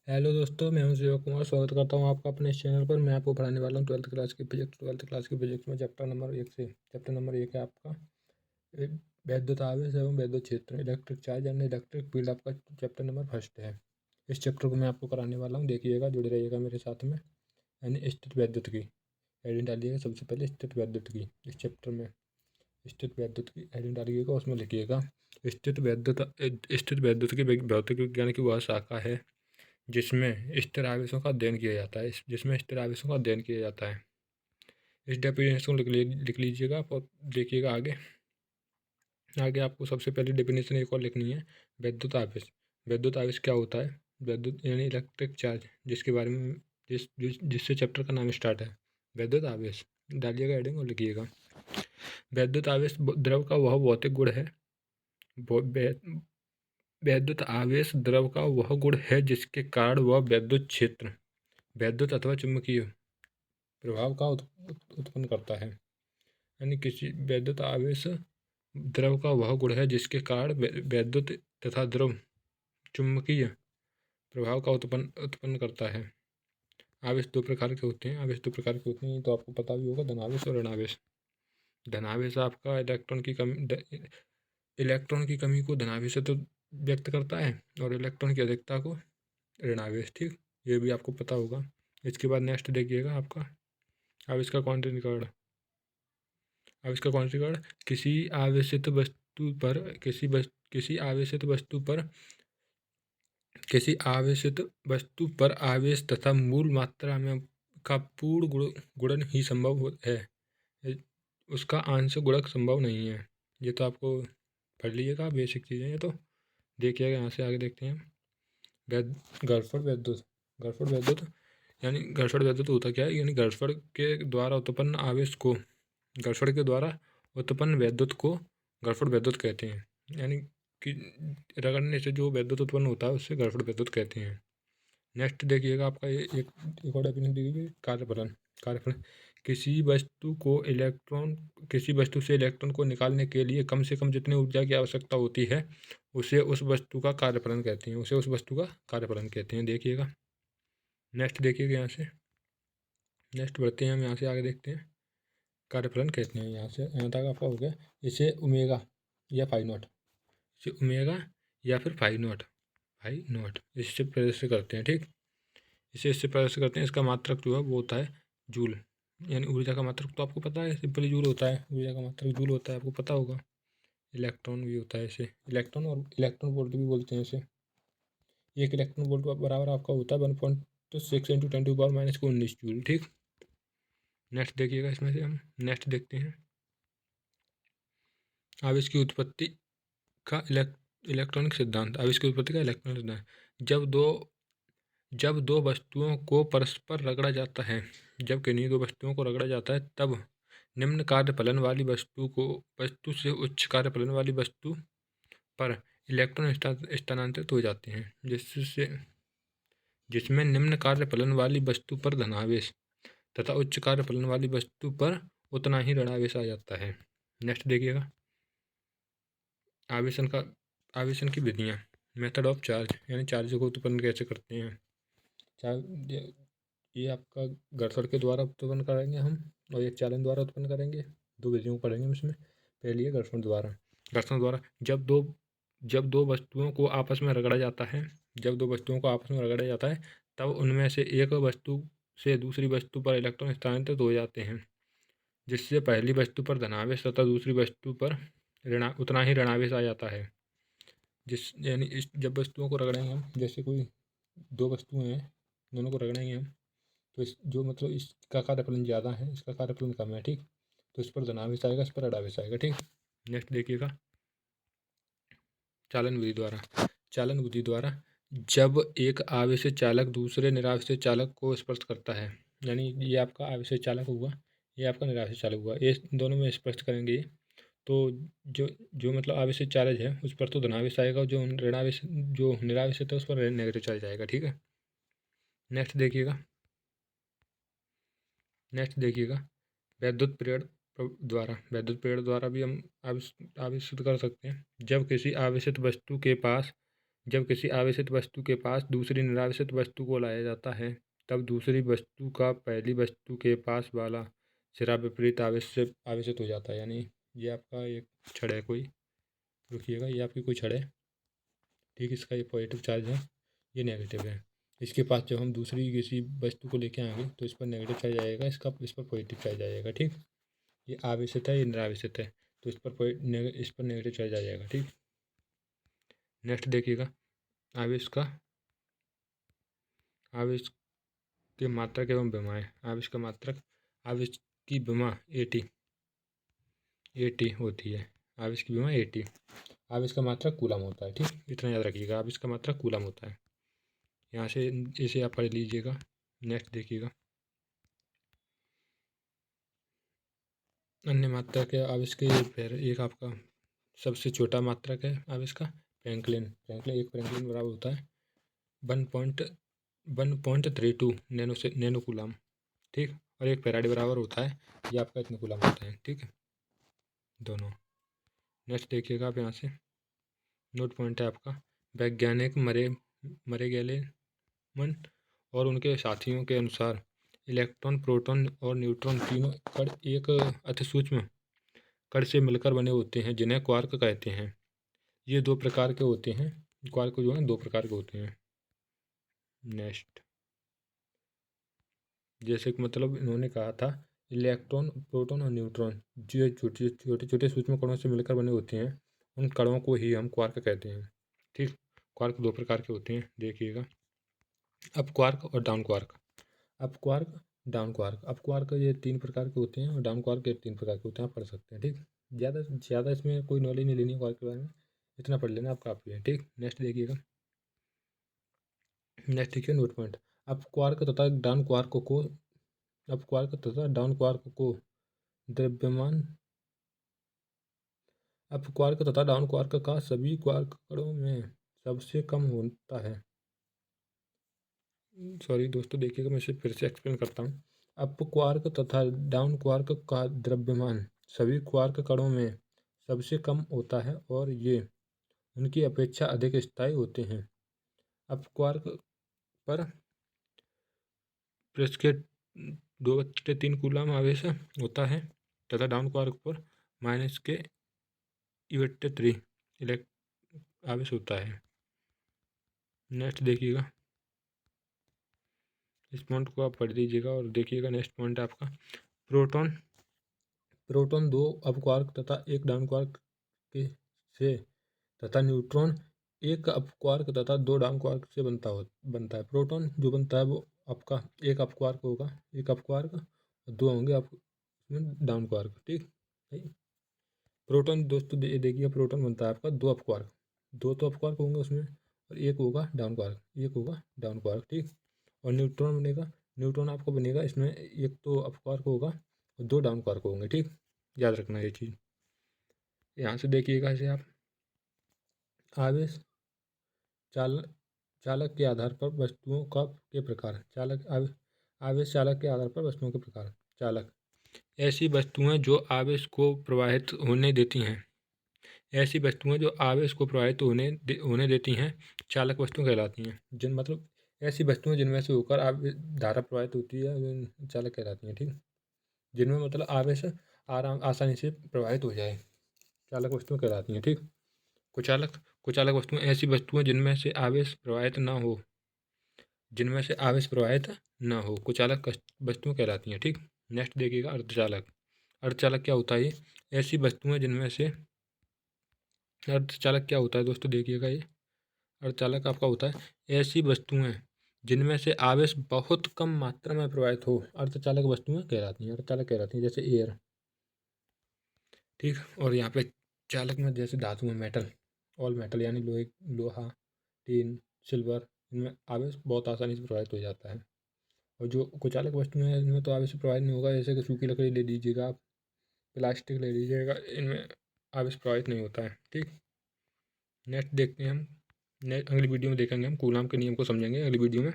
Hello दोस्तों, मैं हूं शिव कुमार। स्वागत करता हूं आपका अपने इस चैनल पर। मैं आपको पढ़ाने वाला हूं ट्वेल्थ क्लास की फिजिक्स में चैप्टर नंबर 1 से। चैप्टर नंबर 1 है आपका ए- वैद्युत आवेश एवं वैद्युत क्षेत्र, electric charge and electric field. आपका चैप्टर नंबर फर्स्ट है। इस चैप्टर को मैं आपको कराने वाला हूँ, देखिएगा, जुड़े रहिएगा मेरे साथ में। यानी स्थित वैद्युत की हेडिंग डालिएगा सबसे पहले, स्थित वैद्युत की। इस चैप्टर में स्थित वैद्युत की हेडिंग डालिएगा, उसमें लिखिएगा स्थित वैद्युत की भौतिक विज्ञान की वह शाखा है जिसमें स्थिर आवेशों का अध्ययन किया जाता है। इस डेफिनेशन को लिख लीजिएगा आप और देखिएगा आगे। आगे आपको सबसे पहले डेफिनेशन एक और लिखनी है, वैद्युत आवेश। वैद्युत आवेश क्या होता है? वैद्युत यानी इलेक्ट्रिक चार्ज, जिसके बारे में जिससे चैप्टर का नाम स्टार्ट है, वैद्युत आवेश। डालिएगा हेडिंग और लिखिएगा, वैद्युत आवेश द्रव का वह भौतिक गुण है। वैद्युत आवेश द्रव का वह गुण है जिसके कारण वह विद्युत क्षेत्र, वैद्युत अथवा चुंबकीय प्रभाव का उत्पन्न करता है। यानी किसी वैद्युत आवेश द्रव का वह गुण है जिसके कारण वैद्युत तथा द्रव चुंबकीय प्रभाव का उत्पन्न करता है। आवेश दो प्रकार के होते हैं, तो आपको पता भी होगा, धनावेश और ऋणावेश। धनावेश आपका इलेक्ट्रॉन की कमी को धनावेश से तो व्यक्त करता है, और इलेक्ट्रॉन की अधिकता को ऋणावेश। ठीक, ये भी आपको पता होगा। इसके बाद नेक्स्ट देखिएगा आपका आवेश का क्वांटीकरण। आवेश का क्वांटीकरण किसी आवेशित वस्तु पर आवेश तथा मूल मात्रा में का पूर्ण गुणन ही संभव है। उसका आंशिक गुणक संभव नहीं है। ये तो आपको पढ़ लीजिएगा, बेसिक चीज़ें ये तो। देखिएगा यहाँ से आगे देखते हैं, घर्षण वैद्युत। घर्षण वैद्युत होता क्या है? यानी घर्षण के द्वारा उत्पन्न आवेश को, घर्षण के द्वारा उत्पन्न वैद्युत को घर्षण वैद्युत कहते हैं। यानी कि रगड़ने से जो वैद्युत उत्पन्न होता है उससे घर्षण वैद्युत कहते हैं। नेक्स्ट देखिएगा आपका एक और डेफिनेशन देखिए, कार्यफलन। कार्यफलन किसी वस्तु से इलेक्ट्रॉन को निकालने के लिए कम से कम जितनी ऊर्जा की आवश्यकता होती है उसे उस वस्तु का कार्यफलन कहते हैं। देखिएगा, नेक्स्ट देखिएगा यहाँ से, नेक्स्ट बढ़ते हैं हम, यहाँ से आगे देखते हैं। कार्यफलन कहते हैं, यहाँ तक आपका हो गया। इसे ओमेगा या फाई नॉट, इससे प्रदर्शित करते हैं। ठीक, इससे प्रदर्शित करते हैं। इसका मात्रक जो है वो होता है जूल। यानी ऊर्जा का मात्रक तो आपको पता है, सिंपली जूल होता है। ऊर्जा का मात्रक जूल होता है, आपको पता होगा। इलेक्ट्रॉन भी होता है इसे, इलेक्ट्रॉन और इलेक्ट्रॉन वोल्ट भी बोलते हैं इसे। एक इलेक्ट्रॉन वोल्ट बराबर आपका होता है 1.6 इंटू 10⁻⁻19 जूल। ठीक, नेक्स्ट देखिएगा, इसमें से हम नेक्स्ट देखते हैं आवेश की उत्पत्ति का इलेक्ट्रॉनिक सिद्धांत। आवेश की उत्पत्ति का इलेक्ट्रॉनिक सिद्धांत, जब दो वस्तुओं को परस्पर रगड़ा जाता है, जब किन्हीं दो वस्तुओं को रगड़ा जाता है, तब निम्न कार्यफलन वाली वस्तु से उच्च कार्यफलन वाली वस्तु पर इलेक्ट्रॉन स्थानांतरित हो जाते हैं, जिसमें निम्न कार्यफलन वाली वस्तु पर धनावेश तथा उच्च कार्यफलन वाली वस्तु पर उतना ही ऋणावेश आ जाता है। नेक्स्ट देखिएगा, आवेशन की विधियाँ। मेथड ऑफ चार्ज, यानी चार्ज को उत्पन्न कैसे करते हैं। चार्ज ये आपका घर्षण के द्वारा उत्पन्न करेंगे हम, और एक चालन द्वारा उत्पन्न करेंगे। दो विधियों को पढ़ेंगे हम इसमें। पहली है घर्षण द्वारा। जब दो वस्तुओं को आपस में रगड़ा जाता है, तब उनमें से एक वस्तु से दूसरी वस्तु पर इलेक्ट्रॉन स्थानांतरित हो जाते हैं, जिससे पहली वस्तु पर धनावेश तथा दूसरी वस्तु पर उतना ही ऋणावेश आ जाता है। जब वस्तुओं को रगड़ेंगे हम, जैसे कोई दो वस्तुएं हैं, दोनों को रगड़ेंगे हम, तो इसका कार्यफलन ज़्यादा है, इसका कार्यफलन कम है। ठीक, तो इस पर धनावेश आएगा, इस पर ऋणावेश आएगा। ठीक, नेक्स्ट देखिएगा, चालन विधि द्वारा जब एक आवेशित चालक दूसरे निरावेशित चालक को स्पर्श करता है, यानी ये आपका आवेशित चालक हुआ, ये आपका निरावेशित चालक हुआ, ये दोनों में स्पर्श करेंगे, तो जो जो मतलब आवेशित चार्ज है उस पर तो धनावेश आएगा, जो निरावेशित है उस पर नेगेटिव चार्ज आएगा। ठीक है, नेक्स्ट देखिएगा, वैद्युत प्रेरण द्वारा भी हम आवेशित कर सकते हैं। जब किसी आवेशित वस्तु के पास जब किसी आवेशित वस्तु के पास दूसरी निरावेशित वस्तु को लाया जाता है, तब दूसरी वस्तु का पहली वस्तु के पास वाला सिरा विपरीत आवेशित हो जाता है। यानी ये आपका एक छड़ है कोई, रुकिएगा, ये आपकी कोई छड़ है, ठीक, इसका ये पॉजिटिव चार्ज है, ये नेगेटिव है। इसके पास जब हम दूसरी किसी वस्तु को लेके आएंगे तो इस पर नेगेटिव चार्ज आएगा, इस पर पॉजिटिव चार्ज आएगा, ठीक। ये आवेशित है, ये निरावेशित है, तो इस पर नेगेटिव चार्ज आ जाएगा, ठीक। नेक्स्ट देखिएगा, आवेश के मात्रक एवं विमाएं। आवेश का मात्रक, आवेश की विमा एटी होती है। आवेश की विमा एटी। आवेश का मात्रक कूलम होता है, ठीक, इतना याद रखिएगा, आवेश का मात्रक कूलम होता है। यहाँ से इसे आप पढ़ लीजिएगा। नेक्स्ट देखिएगा, अन्य मात्रक है आवेश के। फिर एक आपका सबसे छोटा मात्रक है आवेश का फ्रैंकलिन। एक फ्रैंकलिन बराबर होता है 1.32 नैनो कूलम, ठीक। और एक फैराडे बराबर होता है, ये आपका इतने कूलम होता है, ठीक है, दोनों। नेक्स्ट देखिएगा आप, यहाँ से नोट पॉइंट है आपका, वैज्ञानिक मरे गेले-मन और उनके साथियों के अनुसार इलेक्ट्रॉन, प्रोटॉन और न्यूट्रॉन तीनों कण एक अतिसूक्ष्म कण से मिलकर बने होते हैं, जिन्हें क्वार्क कहते हैं। ये दो प्रकार के होते हैं, क्वार्क जो है दो प्रकार के होते हैं। नेक्स्ट, जैसे कि मतलब इन्होंने कहा था, इलेक्ट्रॉन, प्रोटॉन और न्यूट्रॉन जो छोटे छोटे छोटे सूक्ष्म कणों से मिलकर बने होते हैं, उन कणों को ही हम क्वार्क कहते हैं, ठीक। क्वार्क दो प्रकार के होते हैं, देखिएगा, अप क्वार्क और down quark. Up quark, down quark. Up quark ये 3 प्रकार के होते हैं और डाउन क्वार्क ये 3 प्रकार के होते हैं, आप पढ़ सकते हैं, ठीक। ज़्यादा ज़्यादा इसमें कोई नॉलेज नहीं लेनी है क्वार्क के बारे में, इतना पढ़ लेना आप काफ़ी है, ठीक। नेक्स्ट देखिएगा, नेक्स्ट देखिए नोट पॉइंट, अप क्वार्क तथा डाउन क्वार्क को द्रव्यमान, अप क्वार्क तथा डाउन क्वार्क का सभी क्वार्क कणों में सबसे कम होता है। सॉरी दोस्तों, देखिएगा, मैं इसे फिर से एक्सप्लेन करता हूँ। अप क्वार्क तथा डाउन क्वार्क का द्रव्यमान सभी क्वार्क कणों में सबसे कम होता है और ये उनकी अपेक्षा अधिक स्थायी होते हैं। अप क्वार्क पर पृष्ठ के 2/3 कूलम आवेश होता है तथा डाउन क्वार्क पर -के E/3 आवेश होता है। नेक्स्ट देखिएगा, इस पॉइंट को आप पढ़ लीजिएगा और देखिएगा। नेक्स्ट पॉइंट है आपका प्रोटॉन। प्रोटॉन 2 अप क्वार्क तथा एक डाउन क्वार्क के से तथा न्यूट्रॉन 1 अप क्वार्क तथा 2 डाउन क्वार्क से बनता है। प्रोटॉन जो बनता है वो आपका एक अप क्वार्क होगा, एक अप क्वार्क, और 2 होंगे आप उसमें डाउन क्वार्क, ठीक है। प्रोटॉन दोस्तों देखिए, प्रोटॉन बनता है आपका 2 अप क्वार्क, 2 तो अप क्वार्क होंगे उसमें, और एक होगा डाउन क्वार्क, एक होगा डाउन क्वार्क, ठीक। और न्यूट्रॉन बनेगा, न्यूट्रॉन आपको बनेगा, इसमें एक तो अप क्वार्क होगा और 2 डाउन क्वार्क होंगे, ठीक। याद रखना ये चीज़। यहाँ से देखिएगा इसे आप, आवेश चालक के आधार पर वस्तुओं के प्रकार। आवेश चालक के आधार पर वस्तुओं के प्रकार। चालक, ऐसी वस्तुएं जो आवेश को प्रवाहित होने देती हैं, ऐसी वस्तुएं जो आवेश को प्रवाहित होने देती हैं चालक वस्तुएं कहलाती हैं। जिन मतलब ऐसी वस्तुएं जिनमें से होकर धारा प्रवाहित होती है, चालक कहलाती हैं, ठीक। जिनमें मतलब आवेश आसानी से प्रवाहित हो जाए, चालक वस्तुएं कहलाती हैं, ठीक। कुचालक वस्तुएं, ऐसी वस्तुएं जिनमें से आवेश प्रवाहित ना हो कुचालक वस्तुएं कहलाती हैं, ठीक। नेक्स्ट देखिएगा, अर्धचालक। अर्धचालक क्या होता है? ये ऐसी वस्तुएं जिनमें से, अर्धचालक क्या होता है दोस्तों, देखिएगा, ये अर्धचालक आपका होता है ऐसी वस्तुएं जिनमें से आवेश बहुत कम मात्रा में प्रवाहित हो, अर्धचालक वस्तुएं कहलाती हैं, अर्धचालक कहलाती हैं, जैसे एयर, ठीक। और यहाँ पे चालक में जैसे धातु में मेटल, ऑल मेटल यानी लोहा, टीन, सिल्वर, इनमें आवेश बहुत आसानी से प्रवाहित हो जाता है। और जो कुचालक वस्तुएं हैं इनमें तो आवेश प्रवाहित नहीं होगा, जैसे कि सूखी लकड़ी ले लीजिएगा आप, प्लास्टिक ले लीजिएगा, इनमें आवेश प्रवाहित नहीं होता है, ठीक। नेक्स्ट देखते हैं हम, अगली वीडियो में देखेंगे हम कूलाम के नियम को समझेंगे अगली वीडियो में।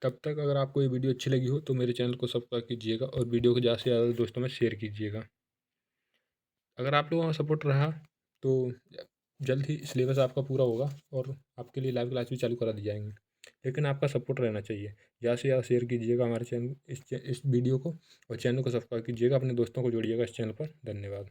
तब तक अगर आपको ये वीडियो अच्छी लगी हो तो मेरे चैनल को सब्सक्राइब कीजिएगा और वीडियो को ज़्यादा से ज़्यादा दोस्तों में शेयर कीजिएगा। अगर आप लोगों का सपोर्ट रहा तो जल्द ही सिलेबस आपका पूरा होगा और आपके लिए लाइव क्लास भी चालू करा दी जाएंगी, लेकिन आपका सपोर्ट रहना चाहिए। ज़्यादा से ज़्यादा शेयर कीजिएगा हमारे चैनल इस वीडियो को, और चैनल को सब्सक्राइब कीजिएगा, अपने दोस्तों को जोड़िएगा इस चैनल पर। धन्यवाद।